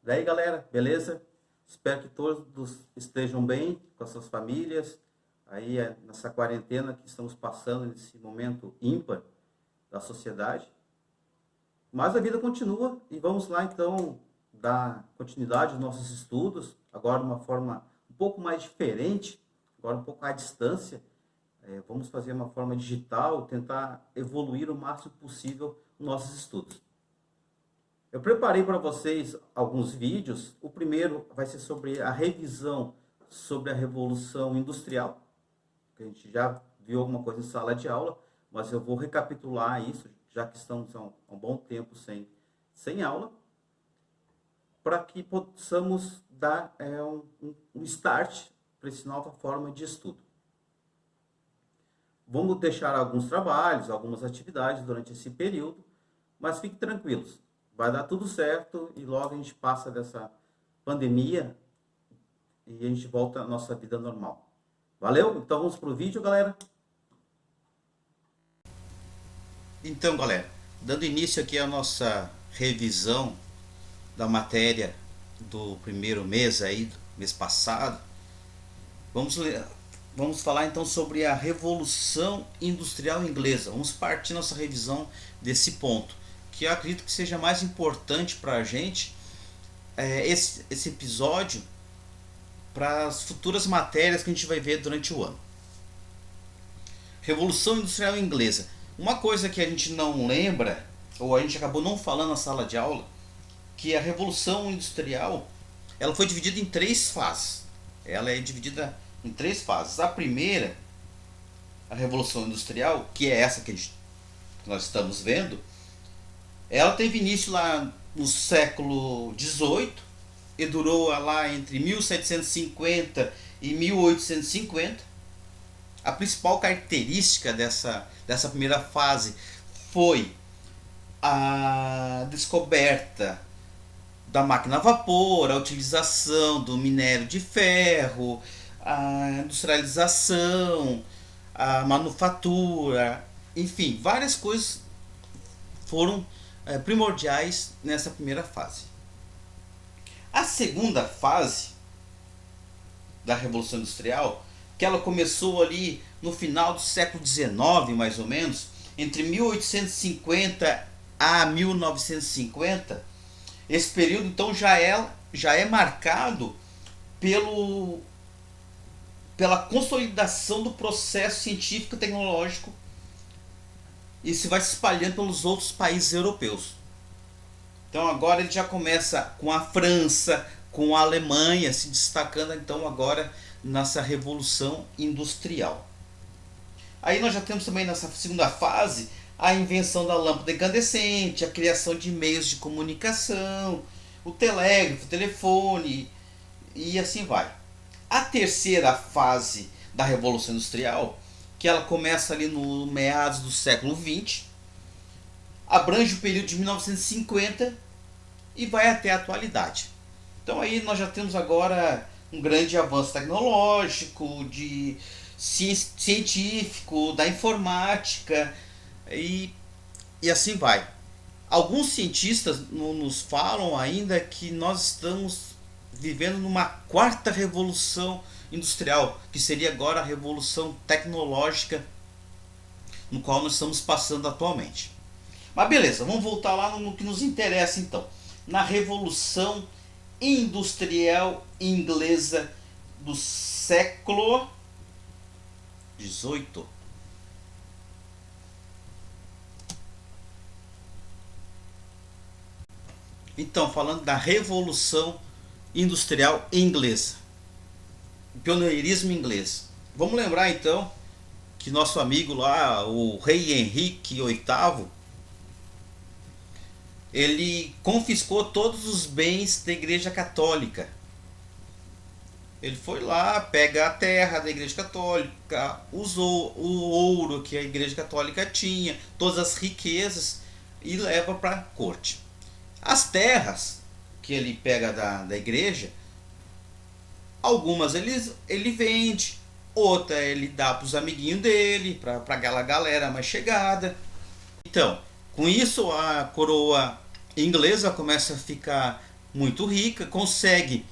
Daí, galera, beleza? Espero que todos estejam bem com as suas famílias. Aí, nessa quarentena que estamos passando, nesse momento ímpar da sociedade. Mas a vida continua e vamos lá, então, dar continuidade aos nossos estudos, agora de uma forma um pouco mais diferente, agora um pouco à distância. Vamos fazer uma forma digital, tentar evoluir o máximo possível os nossos estudos. Eu preparei para vocês alguns vídeos. O primeiro vai ser sobre a revisão sobre a Revolução Industrial, que a gente já viu alguma coisa em sala de aula, mas eu vou recapitular isso, já que estamos há um bom tempo sem aula, para que possamos dar um start para essa nova forma de estudo. Vamos deixar alguns trabalhos, algumas atividades durante esse período, mas fiquem tranquilos, vai dar tudo certo e logo a gente passa dessa pandemia e a gente volta à nossa vida normal. Valeu? Então vamos pro vídeo, galera. Então, galera, dando início aqui à nossa revisão da matéria do primeiro mês aí, do mês passado, vamos falar então sobre a Revolução Industrial Inglesa. Vamos partir nossa revisão desse ponto, que eu acredito que seja mais importante para a gente, esse episódio, para as futuras matérias que a gente vai ver durante o ano. Revolução Industrial Inglesa. Uma coisa que a gente não lembra, ou a gente acabou não falando na sala de aula, que a Revolução Industrial ela foi dividida em 3 fases. Ela é dividida em 3 fases. A primeira, a Revolução Industrial, que é essa que nós estamos vendo, ela teve início lá no século XVIII e durou lá entre 1750 e 1850. A principal característica dessa primeira fase foi a descoberta da máquina a vapor, a utilização do minério de ferro, a industrialização, a manufatura, enfim, várias coisas foram primordiais nessa primeira fase. A segunda fase da Revolução Industrial, que ela começou ali no final do século XIX, mais ou menos, entre 1850 a 1950, esse período então já é marcado pela consolidação do processo científico e tecnológico e se vai se espalhando pelos outros países europeus. Então agora ele já começa com a França, com a Alemanha se destacando então agora nessa revolução industrial. Aí nós já temos também nessa segunda fase a invenção da lâmpada incandescente, a criação de meios de comunicação, o telégrafo, o telefone e assim vai. A terceira fase da revolução industrial, que ela começa ali no meados do século XX, abrange o período de 1950 e vai até a atualidade. Então aí nós já temos agora um grande avanço tecnológico, científico, da informática e assim vai. Alguns cientistas nos falam ainda que nós estamos vivendo numa quarta revolução industrial, que seria agora a revolução tecnológica no qual nós estamos passando atualmente. Mas beleza, vamos voltar lá no que nos interessa então. Na Revolução Industrial Inglesa do século XVIII. Então, falando da Revolução Industrial Inglesa, o pioneirismo inglês. Vamos lembrar então que nosso amigo lá, o rei Henrique VIII, ele confiscou todos os bens da Igreja Católica. Ele foi lá, pega a terra da Igreja Católica, usou o ouro que a Igreja Católica tinha, todas as riquezas e leva para a corte. As terras que ele pega da igreja, algumas ele vende, outra ele dá para os amiguinhos dele, para aquela galera mais chegada. Então, com isso a coroa inglesa começa a ficar muito rica, consegue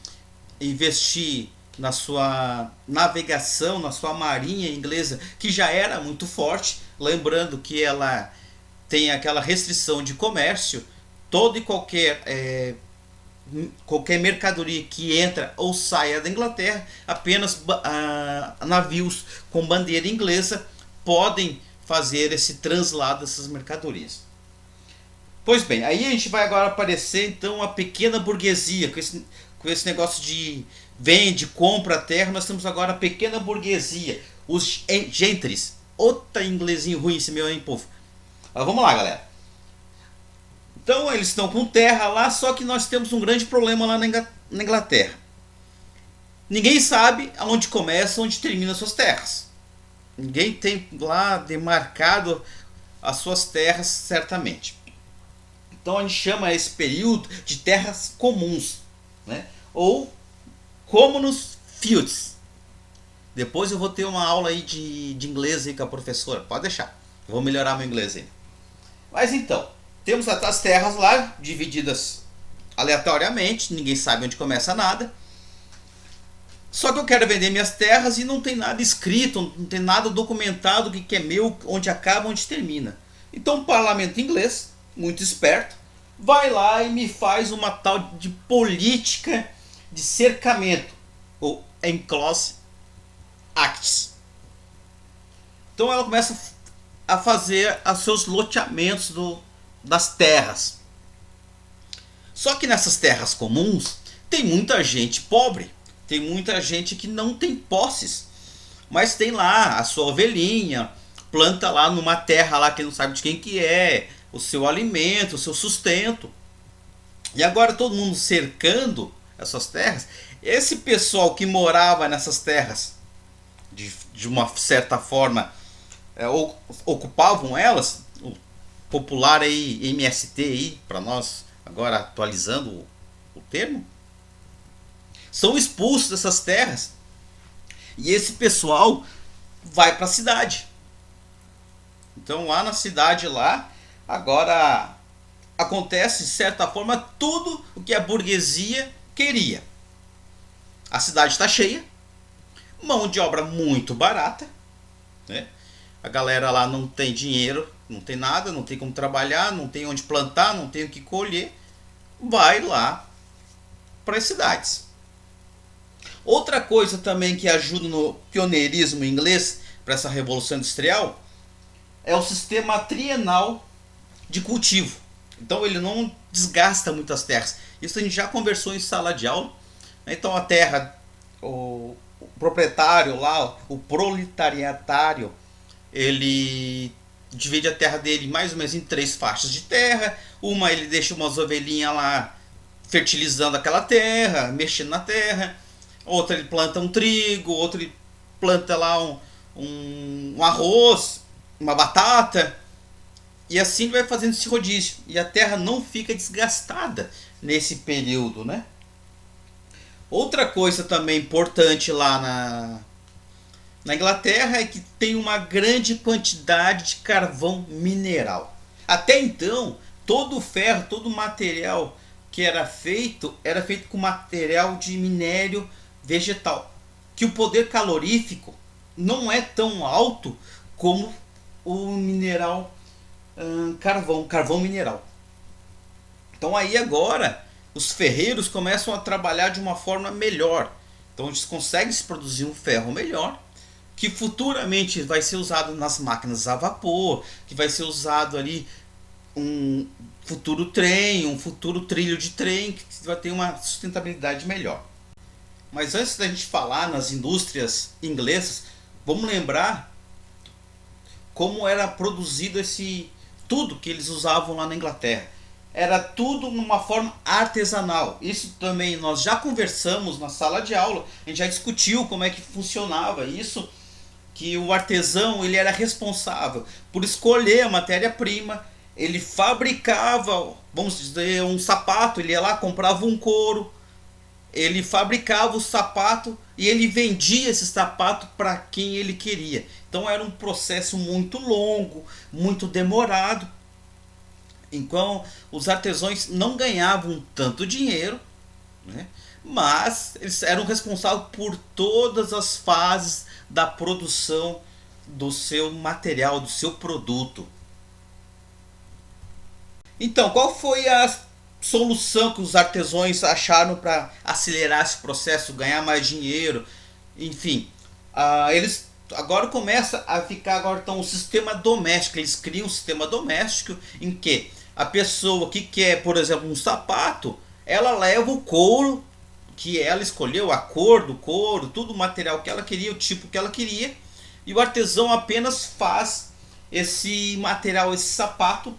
investir na sua navegação, na sua marinha inglesa, que já era muito forte, lembrando que ela tem aquela restrição de comércio, todo e qualquer mercadoria que entra ou saia da Inglaterra, apenas navios com bandeira inglesa podem fazer esse translado dessas mercadorias. Pois bem, aí a gente vai agora aparecer então a pequena burguesia, com esse negócio de vende, compra a terra. Nós temos agora a pequena burguesia, os gentries. Outra inglesinho ruim esse meu, hein, povo? Mas vamos lá, galera. Então eles estão com terra lá, só que nós temos um grande problema lá na Inglaterra. Ninguém sabe aonde começa, onde termina suas terras. Ninguém tem lá demarcado as suas terras certamente. Então a gente chama esse período de terras comuns, né? Ou Commons Fields. Depois eu vou ter uma aula aí de inglês aí com a professora, pode deixar. Eu vou melhorar meu inglês aí. Mas então, temos as terras lá divididas aleatoriamente, ninguém sabe onde começa nada. Só que eu quero vender minhas terras e não tem nada escrito, não tem nada documentado o que é meu, onde acaba, onde termina. Então o parlamento inglês, muito esperto, vai lá e me faz uma tal de política de cercamento, ou Enclose Acts. Então ela começa a fazer os seus loteamentos das terras. Só que nessas terras comuns tem muita gente pobre, tem muita gente que não tem posses, mas tem lá a sua ovelhinha, planta lá numa terra lá que não sabe de quem que é, o seu alimento, o seu sustento. E agora todo mundo cercando essas terras. Esse pessoal que morava nessas terras de uma certa forma ocupavam elas, o popular aí MST aí para nós agora atualizando o termo, são expulsos dessas terras e esse pessoal vai para a cidade. Então lá na cidade lá agora acontece de certa forma tudo o que a burguesia queria. A cidade está cheia, mão de obra muito barata, né? A galera lá não tem dinheiro, não tem nada, não tem como trabalhar, não tem onde plantar, não tem o que colher, vai lá para as cidades. Outra coisa também que ajuda no pioneirismo inglês para essa revolução industrial é o sistema trienal de cultivo. Então ele não desgasta muitas terras. Isso a gente já conversou em sala de aula. Então a terra, o proprietário lá, o proletariatário, ele divide a terra dele mais ou menos em 3 faixas de terra. Uma ele deixa umas ovelhinhas lá fertilizando aquela terra, mexendo na terra. Outra ele planta um trigo, outro ele planta lá um arroz, uma batata. E assim ele vai fazendo esse rodízio. E a terra não fica desgastada nesse período, né? Outra coisa também importante lá na Inglaterra é que tem uma grande quantidade de carvão mineral. Até então, todo o ferro, todo o material que era feito com material de minério vegetal. Que o poder calorífico não é tão alto como o mineral carvão mineral. Então aí agora os ferreiros começam a trabalhar de uma forma melhor. Então eles conseguem se produzir um ferro melhor, que futuramente vai ser usado nas máquinas a vapor, que vai ser usado ali um futuro trem, um futuro trilho de trem, que vai ter uma sustentabilidade melhor. Mas antes da gente falar nas indústrias inglesas, vamos lembrar como era produzido tudo que eles usavam lá na Inglaterra. Era tudo numa forma artesanal. Isso também nós já conversamos na sala de aula, a gente já discutiu como é que funcionava isso, que o artesão ele era responsável por escolher a matéria-prima, ele fabricava, vamos dizer, um sapato, ele ia lá, comprava um couro, ele fabricava o sapato e ele vendia esse sapato para quem ele queria. Então era um processo muito longo, muito demorado. Então os artesãos não ganhavam tanto dinheiro né? Mas eles eram responsáveis por todas as fases da produção do seu material, do seu produto. Então, qual foi a solução que os artesãos acharam para acelerar esse processo, ganhar mais dinheiro? Enfim, eles agora começa a ficar agora então um sistema doméstico. Eles criam um sistema doméstico em que a pessoa que quer, por exemplo, um sapato, ela leva o couro que ela escolheu, a cor do couro, tudo o material que ela queria, o tipo que ela queria, e o artesão apenas faz esse material, esse sapato.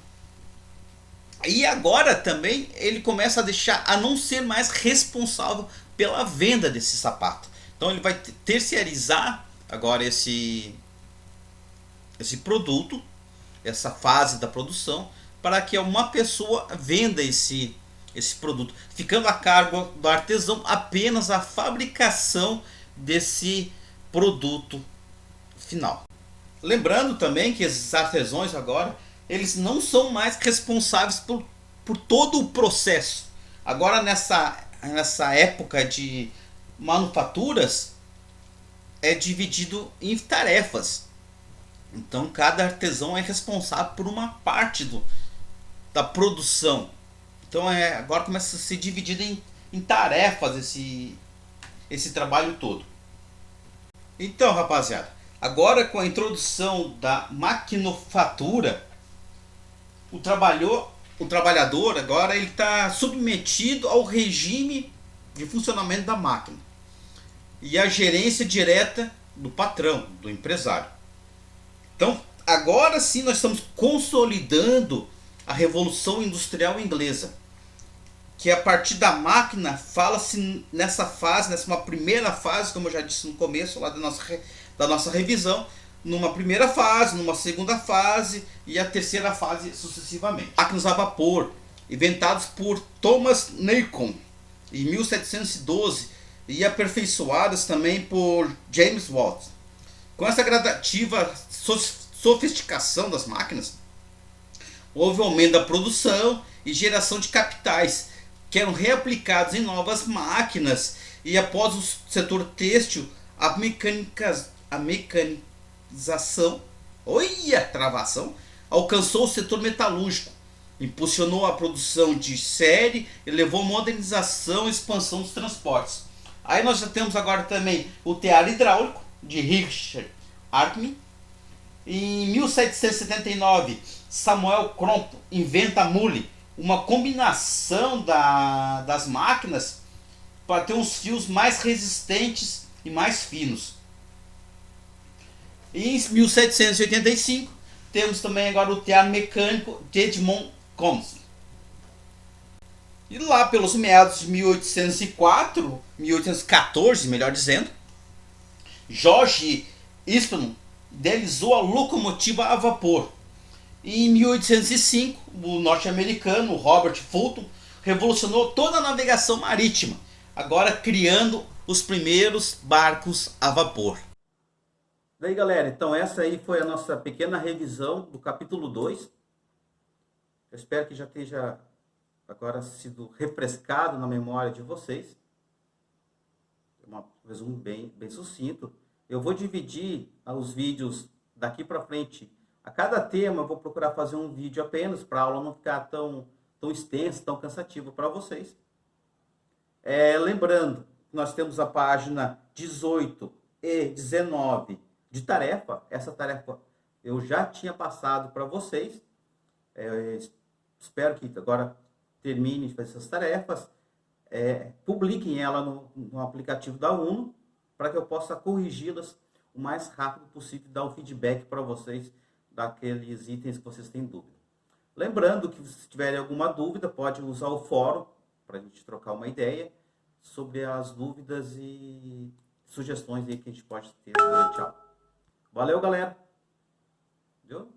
E agora também ele começa a deixar a não ser mais responsável pela venda desse sapato. Então ele vai terceirizar agora esse produto, essa fase da produção, para que uma pessoa venda esse produto, ficando a cargo do artesão apenas a fabricação desse produto final. Lembrando também que esses artesãos agora eles não são mais responsáveis por todo o processo. Agora nessa época de manufaturas é dividido em tarefas. Então cada artesão é responsável por uma parte da produção. Então agora começa a ser dividido em tarefas esse trabalho todo. Então, rapaziada, agora com a introdução da maquinofatura, o trabalhador agora ele está submetido ao regime de funcionamento da máquina e a gerência direta do patrão, do empresário. Então, agora sim nós estamos consolidando a Revolução Industrial Inglesa, que a partir da máquina fala-se nessa fase, nessa primeira fase, como eu já disse no começo lá da nossa revisão, numa primeira fase, numa segunda fase e a terceira fase sucessivamente. Máquinas a vapor, inventados por Thomas Newcomen em 1712 e aperfeiçoadas também por James Watt. Com essa gradativa sofisticação das máquinas, houve um aumento da produção e geração de capitais que eram reaplicados em novas máquinas, e após o setor têxtil, a mecanização, travação, alcançou o setor metalúrgico, impulsionou a produção de série e levou a modernização e expansão dos transportes. Aí nós já temos agora também o tear hidráulico de Richard Arkwright. Em 1779, Samuel Crompton inventa a mule, uma combinação das máquinas para ter uns fios mais resistentes e mais finos. E em 1785 temos também agora o tear mecânico de Edmond Combs. E lá pelos meados de 1804, 1814 melhor dizendo, George Eastman idealizou a locomotiva a vapor. E em 1805, o norte-americano Robert Fulton revolucionou toda a navegação marítima, agora criando os primeiros barcos a vapor. Daí, galera, então essa aí foi a nossa pequena revisão do capítulo 2. Eu espero que já esteja agora sido refrescado na memória de vocês. Um resumo bem sucinto. Eu vou dividir os vídeos daqui para frente. A cada tema eu vou procurar fazer um vídeo apenas, para a aula não ficar tão extensa, tão cansativa para vocês. Lembrando, nós temos a página 18 e 19 de tarefa. Essa tarefa eu já tinha passado para vocês. Espero que agora terminem de fazer essas tarefas. Publiquem ela no aplicativo da UNO, para que eu possa corrigi-las o mais rápido possível e dar um feedback para vocês daqueles itens que vocês têm dúvida. Lembrando que se tiverem alguma dúvida, pode usar o fórum para a gente trocar uma ideia sobre as dúvidas e sugestões aí que a gente pode ter durante a aula. Valeu, galera! Viu?